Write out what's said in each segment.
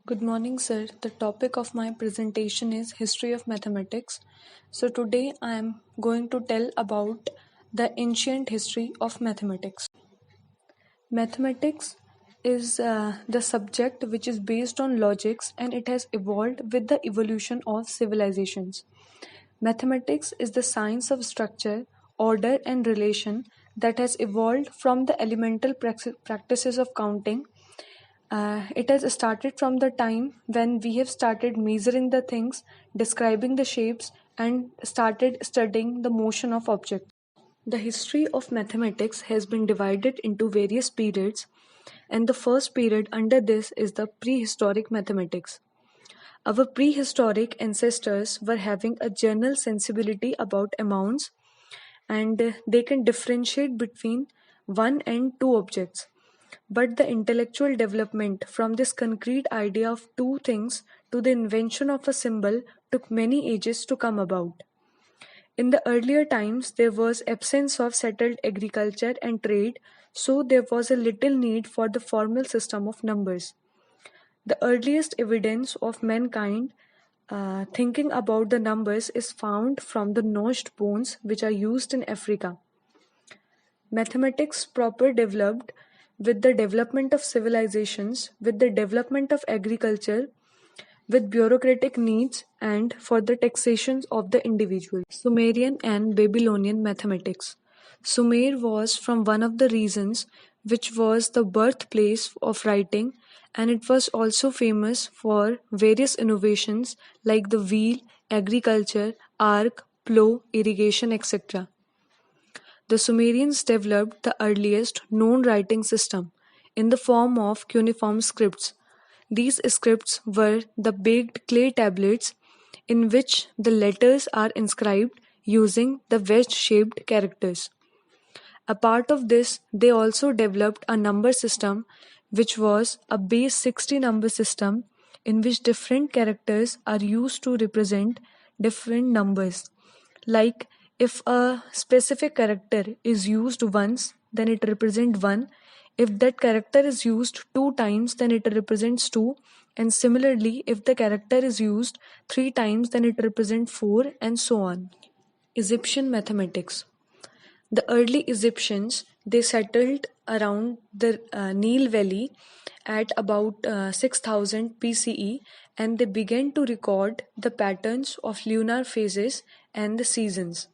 Good morning, sir. The topic of my presentation is History of Mathematics. So, today I am going to tell about the ancient history of mathematics. Mathematics is the subject which is based on logics and it has evolved with the evolution of civilizations. Mathematics is the science of structure, order, and relation that has evolved from the elemental practices of counting. It has started from the time when we have started measuring the things, describing the shapes, and started studying the motion of objects. The history of mathematics has been divided into various periods, and the first period under this is the prehistoric mathematics. Our prehistoric ancestors were having a general sensibility about amounts, and they can differentiate between one and two objects. But the intellectual development from this concrete idea of two things to the invention of a symbol took many ages to come about. In the earlier times, there was absence of settled agriculture and trade, so there was a little need for the formal system of numbers. The earliest evidence of mankind thinking about the numbers is found from the notched bones which are used in Africa. Mathematics proper developed with the development of civilizations, with the development of agriculture, with bureaucratic needs, and for the taxations of the individual. Sumerian and Babylonian mathematics. Sumer was from one of the regions which was the birthplace of writing, and it was also famous for various innovations like the wheel, agriculture, arc, plow, irrigation, etc. The Sumerians developed the earliest known writing system in the form of cuneiform scripts. These scripts were the baked clay tablets in which the letters are inscribed using the wedge shaped characters. A part of this, they also developed a number system which was a base 60 number system in which different characters are used to represent different numbers. Like if a specific character is used once, then it represents 1. If that character is used 2 times, then it represents 2. And similarly, if the character is used 3 times, then it represents 4, and so on. Egyptian mathematics. The early Egyptians they settled around the Nile Valley at about 6000 BCE, and they began to record the patterns of lunar phases and the seasons,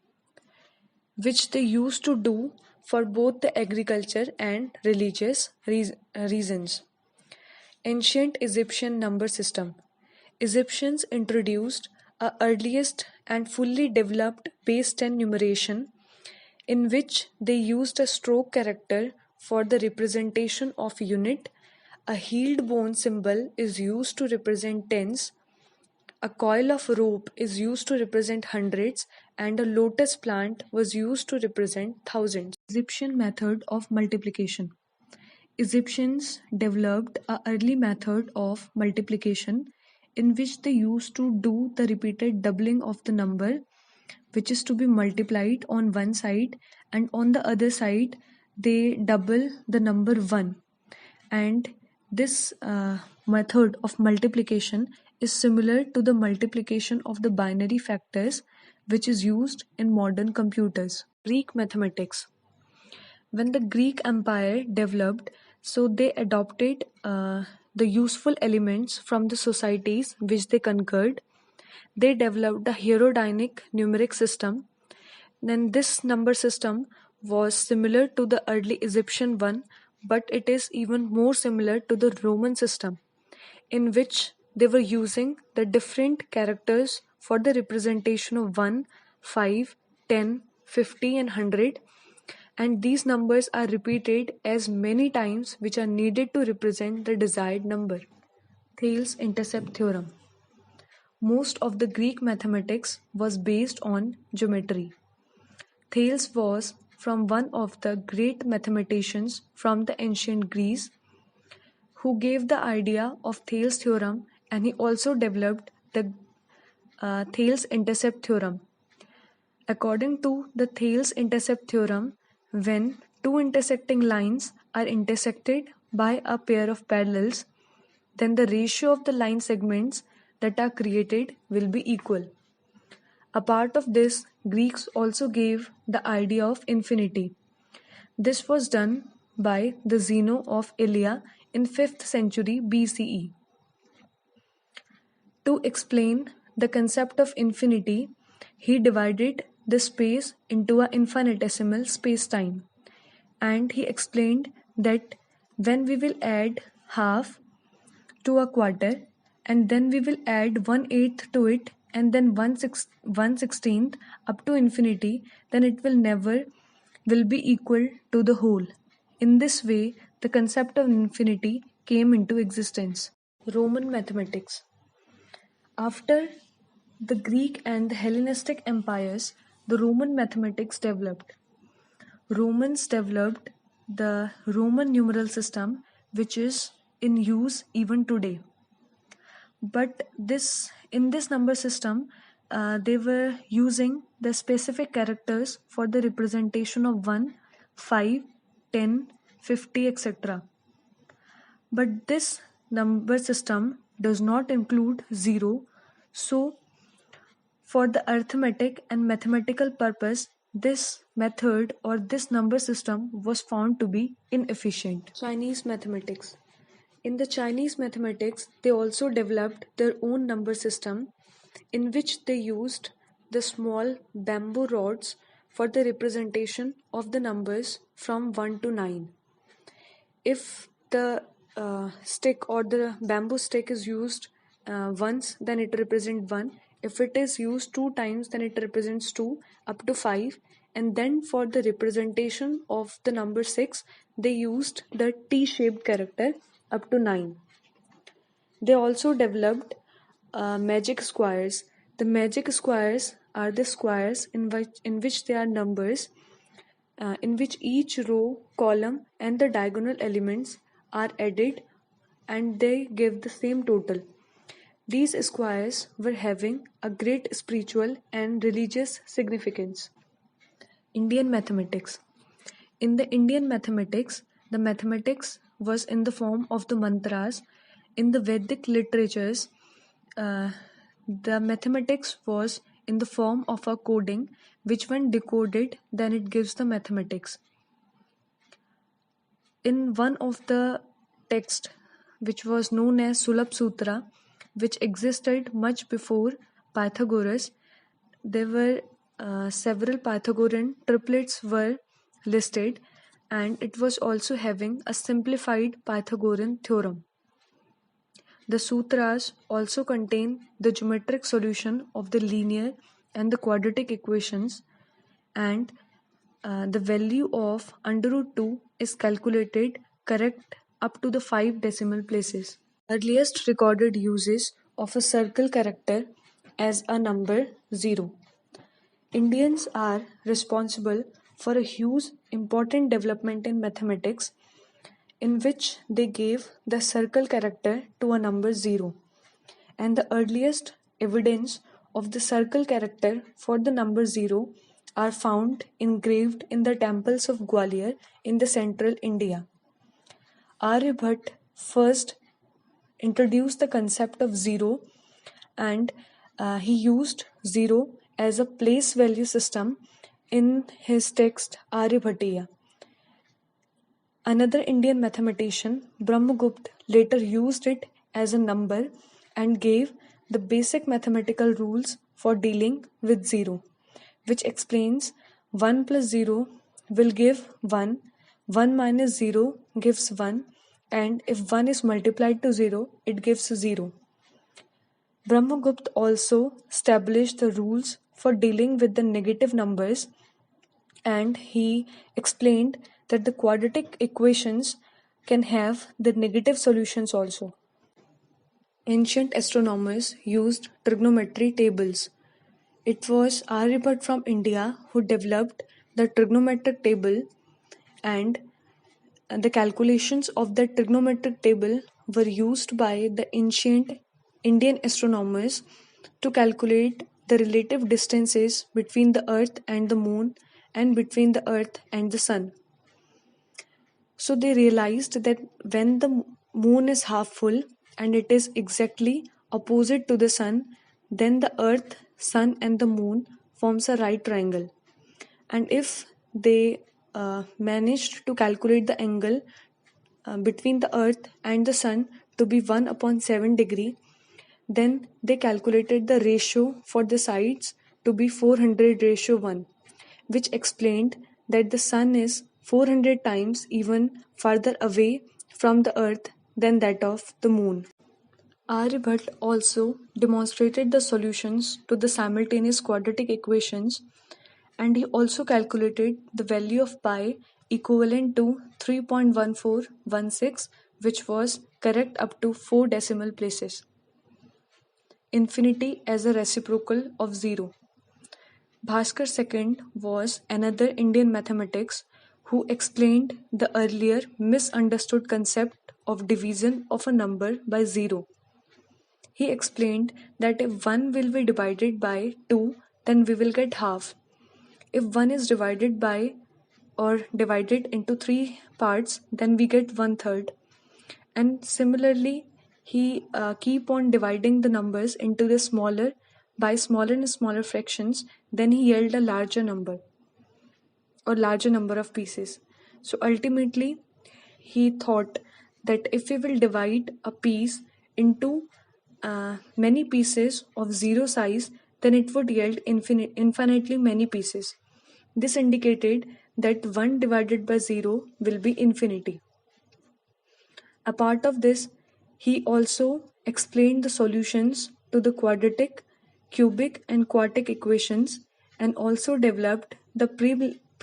which they used to do for both the agriculture and religious reasons. Ancient Egyptian number system. Egyptians introduced a earliest and fully developed base 10 numeration in which they used a stroke character for the representation of unit. A healed bone symbol is used to represent tens. A coil of rope is used to represent hundreds, and a lotus plant was used to represent thousands. Egyptian method of multiplication. Egyptians developed a early method of multiplication in which they used to do the repeated doubling of the number which is to be multiplied on one side, and on the other side they double the number 1. And this method of multiplication is similar to the multiplication of the binary factors which is used in modern computers. Greek mathematics. When the Greek Empire developed, so they adopted the useful elements from the societies which they conquered. They developed a heterodynamic numeric system. Then this number system was similar to the early Egyptian one, but it is even more similar to the Roman system, in which they were using the different characters for the representation of 1, 5, 10, 50, and 100, and these numbers are repeated as many times which are needed to represent the desired number. Thales intercept theorem. Most of the Greek mathematics was based on geometry. Thales was from one of the great mathematicians from the ancient Greece who gave the idea of Thales theorem, and he also developed the Thales intercept theorem. According to the Thales intercept theorem, when two intersecting lines are intersected by a pair of parallels, then the ratio of the line segments that are created will be equal. A part of this, Greeks also gave the idea of infinity. This was done by the Zeno of Elea in 5th century BCE. To explain the concept of infinity, he divided the space into an infinitesimal space-time, and he explained that when we will add half to a quarter, and then we will add 1/8 to it, and then 1/16 up to infinity, then it will never will be equal to the whole. In this way, the concept of infinity came into existence. Roman mathematics. After the Greek and the Hellenistic empires, the Roman mathematics developed. Romans developed the Roman numeral system, which is in use even today. But in this number system, they were using the specific characters for the representation of 1, 5, 10, 50, etc. But this number system does not include 0, so for the arithmetic and mathematical purpose, this method or this number system was found to be inefficient. Chinese mathematics. In the Chinese mathematics, they also developed their own number system in which they used the small bamboo rods for the representation of the numbers from 1 to 9. If the stick or the bamboo stick is used once, then it represents 1. If it is used 2 times, then it represents 2 up to 5. And then for the representation of the number 6, they used the T-shaped character up to 9. They also developed magic squares. The magic squares are the squares in which there are numbers, in which each row, column, and the diagonal elements are added and they give the same total. These squares were having a great spiritual and religious significance. Indian mathematics. In the Indian mathematics, the mathematics was in the form of the mantras. In the Vedic literatures, the mathematics was in the form of a coding, which when decoded, then it gives the mathematics. In one of the texts, which was known as Sulabh Sutra, which existed much before Pythagoras, there were several Pythagorean triplets were listed, and it was also having a simplified Pythagorean theorem. The sutras also contain the geometric solution of the linear and the quadratic equations, and the value of under root 2 is calculated correct up to the 5 decimal places. Earliest recorded uses of a circle character as a number 0. Indians are responsible for a huge important development in mathematics, in which they gave the circle character to a number 0, and the earliest evidence of the circle character for the number 0 are found engraved in the temples of Gwalior in the central India. Aryabhatta first introduced the concept of 0, and he used 0 as a place value system in his text Aryabhatiya. Another Indian mathematician, Brahmagupta, later used it as a number and gave the basic mathematical rules for dealing with 0, which explains 1 plus 0 will give 1, 1 minus 0 gives 1, and if 1 is multiplied to 0, it gives 0. Brahmagupta also established the rules for dealing with the negative numbers, and he explained that the quadratic equations can have the negative solutions also. Ancient astronomers used trigonometry tables. It was Aryabhatta from India who developed the trigonometric table, and the calculations of the trigonometric table were used by the ancient Indian astronomers to calculate the relative distances between the earth and the moon and between the earth and the sun. So they realized that when the moon is half full, and it is exactly opposite to the sun, then the earth, sun and the moon forms a right triangle. And if they managed to calculate the angle between the earth and the sun to be 1 upon 7 degree, then they calculated the ratio for the sides to be 400:1, which explained that the sun is 400 times even farther away from the earth than that of the moon. Aryabhatta also demonstrated the solutions to the simultaneous quadratic equations, and he also calculated the value of pi equivalent to 3.1416, which was correct up to 4 decimal places. Infinity as a reciprocal of 0. Bhaskar II was another Indian mathematician who explained the earlier misunderstood concept of division of a number by 0. He explained that if 1 will be divided by 2, then we will get half. If 1 is divided by or divided into 3 parts, then we get 1/3. And similarly, he keep on dividing the numbers into the smaller and smaller fractions, then he yelled a larger number or larger number of pieces. So ultimately, he thought that if we will divide a piece into many pieces of 0 size, then it would yield infinitely many pieces. This indicated that 1 divided by 0 will be infinity. A part of this, he also explained the solutions to the quadratic, cubic, and quartic equations, and also developed the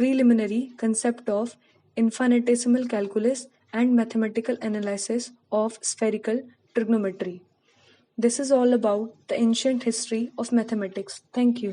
preliminary concept of infinitesimal calculus and mathematical analysis of spherical trigonometry. This is all about the ancient history of mathematics. Thank you.